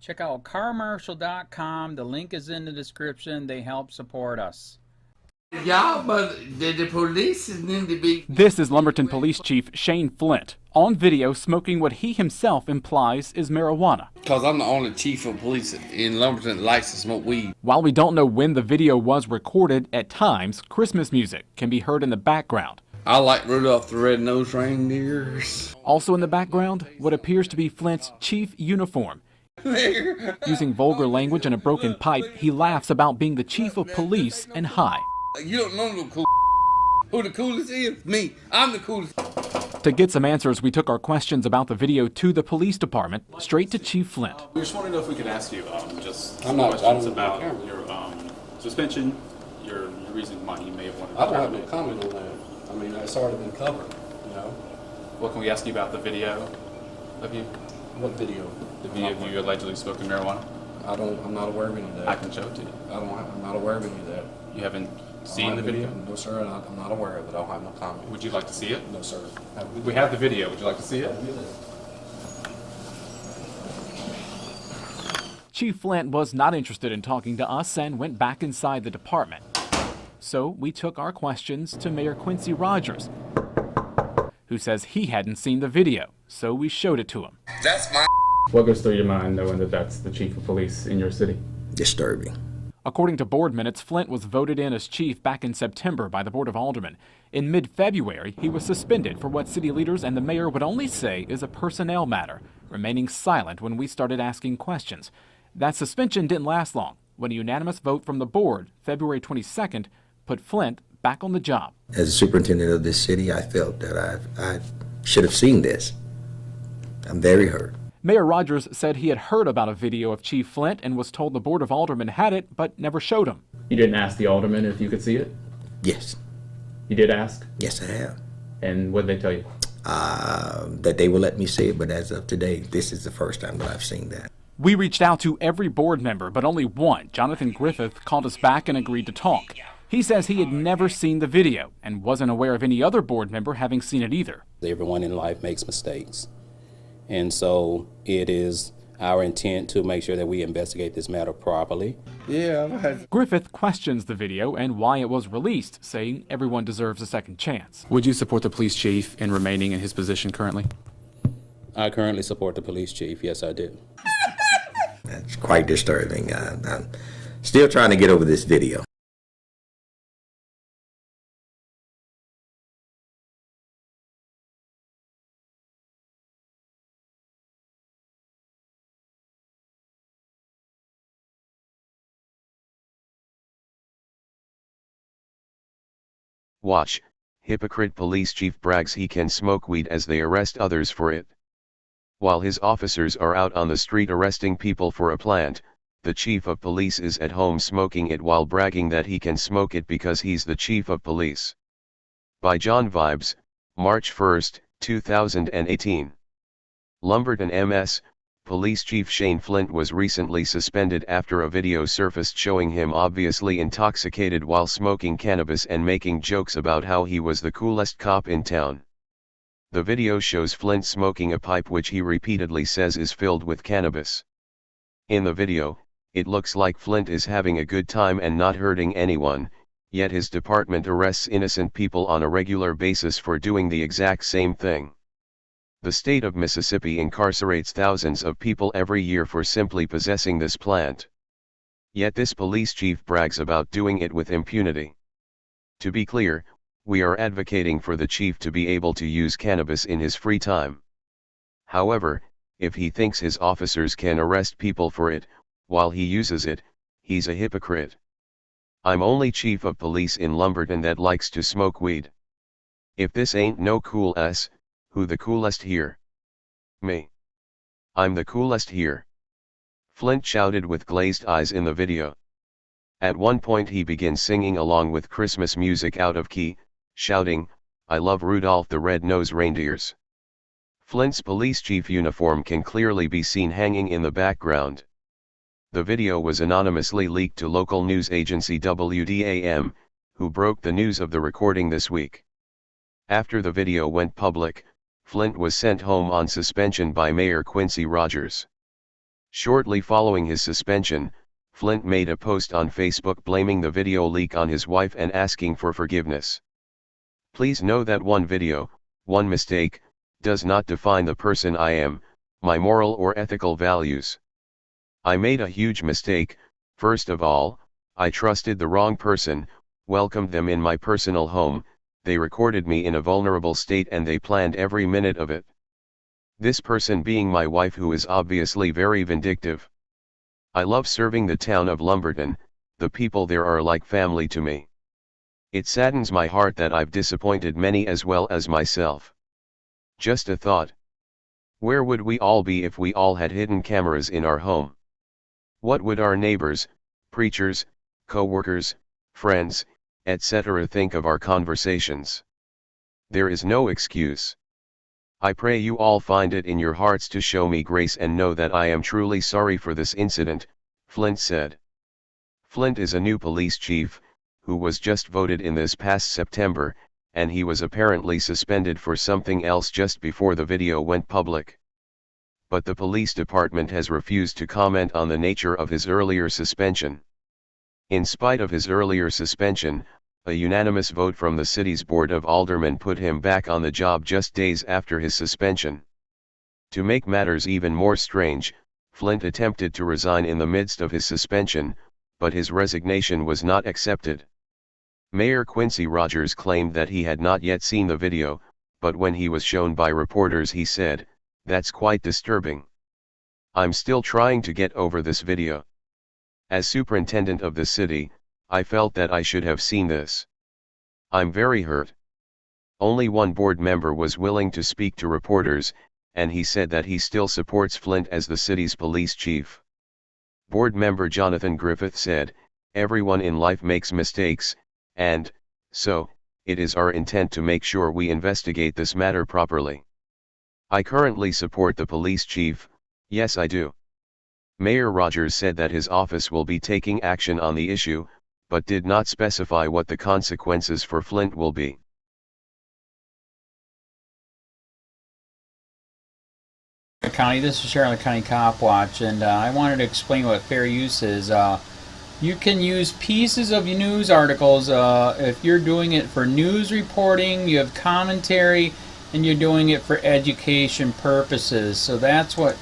Check out carmarshal.com. The link is in the description. They help support us. Y'all, but the police need to be... This is Lumberton Police Chief Shane Flint on video smoking what he himself implies is marijuana. Because I'm the only chief of police in Lumberton that likes to smoke weed. While we don't know when the video was recorded, at times, Christmas music can be heard in the background. I like Rudolph the Red-Nosed Reindeers. Also in the background, what appears to be Flint's chief uniform. Using vulgar language and a broken pipe, he laughs about being the chief of police and high. You don't know no cool. Who the coolest is? Me. I'm the coolest. To get some answers, we took our questions about the video to the police department, straight to Chief Flint. We just want to know if we could ask you just some questions about your suspension, your reason why you may have wanted to... I don't have no comment on that. I mean, it's already been covered, you know. What can we ask you about the video of you? What video? The video of you allegedly smoking marijuana? I'm not aware of any of that. I can show it to you. I'm not aware of any of that. You haven't seen the video? No, sir, I'm not aware of it. I don't have no comment. Would you like to see it? No, sir. We have the video. Would you like to see it? Chief Flint was not interested in talking to us and went back inside the department. So we took our questions to Mayor Quincy Rogers, who says he hadn't seen the video, so we showed it to him. That's my... What goes through your mind knowing that that's the chief of police in your city? Disturbing. According to board minutes, Flint was voted in as chief back in September by the Board of Aldermen. In mid-February, he was suspended for what city leaders and the mayor would only say is a personnel matter, remaining silent when we started asking questions. That suspension didn't last long, when a unanimous vote from the board, February 22nd, put Flint back on the job. As a superintendent of this city, I felt that I should have seen this. I'm very hurt. Mayor Rogers said he had heard about a video of Chief Flint and was told the Board of Aldermen had it, but never showed him. You didn't ask the aldermen if you could see it? Yes. You did ask? Yes, I have. And what did they tell you? That they will let me see it, but as of today, this is the first time that I've seen that. We reached out to every board member, but only one, Jonathan Griffith, called us back and agreed to talk. He says he had never seen the video and wasn't aware of any other board member having seen it either. Everyone in life makes mistakes. And so it is our intent to make sure that we investigate this matter properly. Yeah. Griffith questions the video and why it was released, saying everyone deserves a second chance. Would you support the police chief in remaining in his position currently? I currently support the police chief. Yes, I do. That's quite disturbing. I'm still trying to get over this video. Watch, hypocrite police chief brags he can smoke weed as they arrest others for it. While his officers are out on the street arresting people for a plant, the chief of police is at home smoking it while bragging that he can smoke it because he's the chief of police. By John Vibes, March 1, 2018. Lumberton, MS. Police Chief Shane Flint was recently suspended after a video surfaced showing him obviously intoxicated while smoking cannabis and making jokes about how he was the coolest cop in town. The video shows Flint smoking a pipe which he repeatedly says is filled with cannabis. In the video, it looks like Flint is having a good time and not hurting anyone, yet his department arrests innocent people on a regular basis for doing the exact same thing. The state of Mississippi incarcerates thousands of people every year for simply possessing this plant. Yet this police chief brags about doing it with impunity. To be clear, we are advocating for the chief to be able to use cannabis in his free time. However, if he thinks his officers can arrest people for it, while he uses it, he's a hypocrite. I'm only chief of police in Lumberton that likes to smoke weed. If this ain't no cool ass, who the coolest here? Me. I'm the coolest here. Flint shouted with glazed eyes in the video. At one point he begins singing along with Christmas music out of key, shouting, "I love Rudolph the Red-Nosed Reindeers." Flint's police chief uniform can clearly be seen hanging in the background. The video was anonymously leaked to local news agency WDAM, who broke the news of the recording this week. After the video went public, Flint was sent home on suspension by Mayor Quincy Rogers. Shortly following his suspension, Flint made a post on Facebook blaming the video leak on his wife and asking for forgiveness. Please know that one video, one mistake, does not define the person I am, my moral or ethical values. I made a huge mistake. First of all, I trusted the wrong person, welcomed them in my personal home, they recorded me in a vulnerable state and they planned every minute of it. This person being my wife, who is obviously very vindictive. I love serving the town of Lumberton, the people there are like family to me. It saddens my heart that I've disappointed many as well as myself. Just a thought. Where would we all be if we all had hidden cameras in our home? What would our neighbors, preachers, co-workers, friends, etc. think of our conversations? There is no excuse. I pray you all find it in your hearts to show me grace and know that I am truly sorry for this incident, Flint said. Flint is a new police chief, who was just voted in this past September, and he was apparently suspended for something else just before the video went public. But the police department has refused to comment on the nature of his earlier suspension. In spite of his earlier suspension, a unanimous vote from the city's Board of Aldermen put him back on the job just days after his suspension. To make matters even more strange, Flint attempted to resign in the midst of his suspension, but his resignation was not accepted. Mayor Quincy Rogers claimed that he had not yet seen the video, but when he was shown by reporters he said, "That's quite disturbing. I'm still trying to get over this video. As superintendent of the city, I felt that I should have seen this. I'm very hurt." Only one board member was willing to speak to reporters, and he said that he still supports Flint as the city's police chief. Board member Jonathan Griffith said, "Everyone in life makes mistakes, and, so, it is our intent to make sure we investigate this matter properly. I currently support the police chief, yes I do." Mayor Rogers said that his office will be taking action on the issue, but did not specify what the consequences for Flint will be. County, this is Charlotte County Cop Watch, and I wanted to explain what fair use is. You can use pieces of news articles if you're doing it for news reporting, you have commentary, and you're doing it for education purposes. So that's what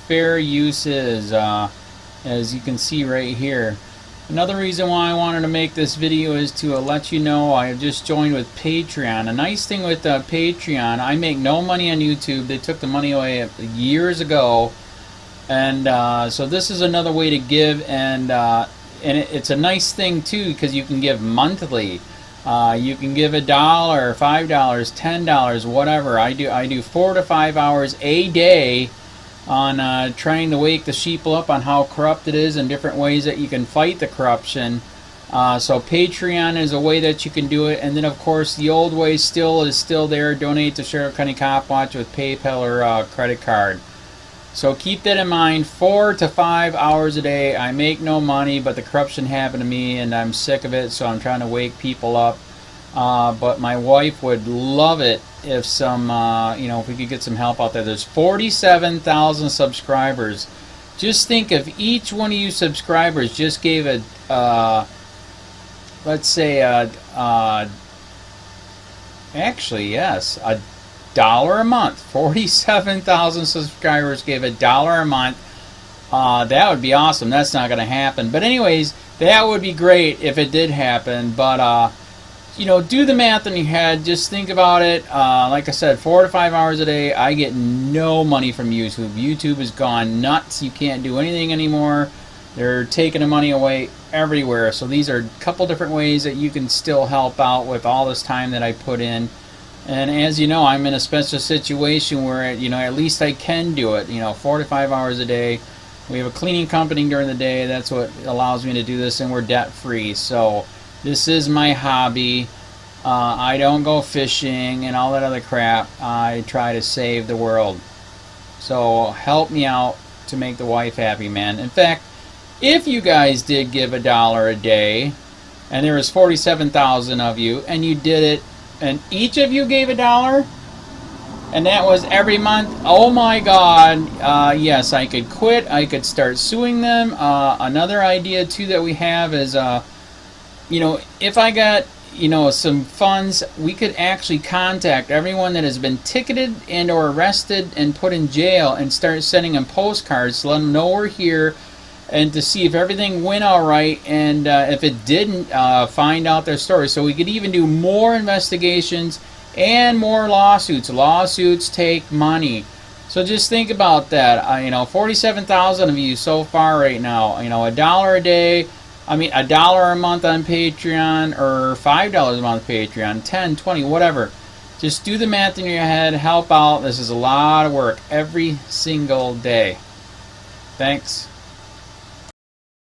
fair use is, as you can see right here. Another reason why I wanted to make this video is to let you know I have just joined with Patreon. A nice thing with Patreon, I make no money on YouTube. They took the money away years ago, and so this is another way to give, and it's a nice thing too because you can give monthly. You can give $1, $5, $10, whatever. I do 4 to 5 hours a day on trying to wake the sheep up on how corrupt it is and different ways that you can fight the corruption. So Patreon is a way that you can do it, and then of course the old way is still there. Donate to Charlotte County Cop Watch with PayPal or credit card. So keep that in mind. 4 to 5 hours a day. I make no money, but the corruption happened to me and I'm sick of it, so I'm trying to wake people up. But my wife would love it if if we could get some help out there. There's 47,000 subscribers. Just think if each one of you subscribers just gave let's say actually yes, $1 a month. 47,000 subscribers gave $1 a month. That would be awesome. That's not going to happen. But anyways, that would be great if it did happen. But do the math in your head. Just think about it. Like I said, 4 to 5 hours a day. I get no money from YouTube. YouTube has gone nuts. You can't do anything anymore. They're taking the money away everywhere. So these are a couple different ways that you can still help out with all this time that I put in. And as you know, I'm in a special situation where at least I can do it. 4 to 5 hours a day. We have a cleaning company during the day. That's what allows me to do this, and we're debt free. So this is my hobby. I don't go fishing and all that other crap. I try to save the world. So help me out to make the wife happy, man. In fact, if you guys did give $1 a day, and there was 47,000 of you, and you did it, and each of you gave $1, and that was every month. Oh my God, yes, I could quit. I could start suing them. Another idea too that we have is, you know, if I got, you know, some funds, we could actually contact everyone that has been ticketed and or arrested and put in jail and start sending them postcards to let them know we're here, and to see if everything went all right, and if it didn't, find out their story. So we could even do more investigations and more lawsuits. Lawsuits take money. So just think about that. You know, 47,000 of you so far right now. You know, $1 a day. I mean, $1 a month on Patreon, or $5 a month Patreon, 10, 20, whatever. Just do the math in your head. Help out. This is a lot of work every single day. Thanks.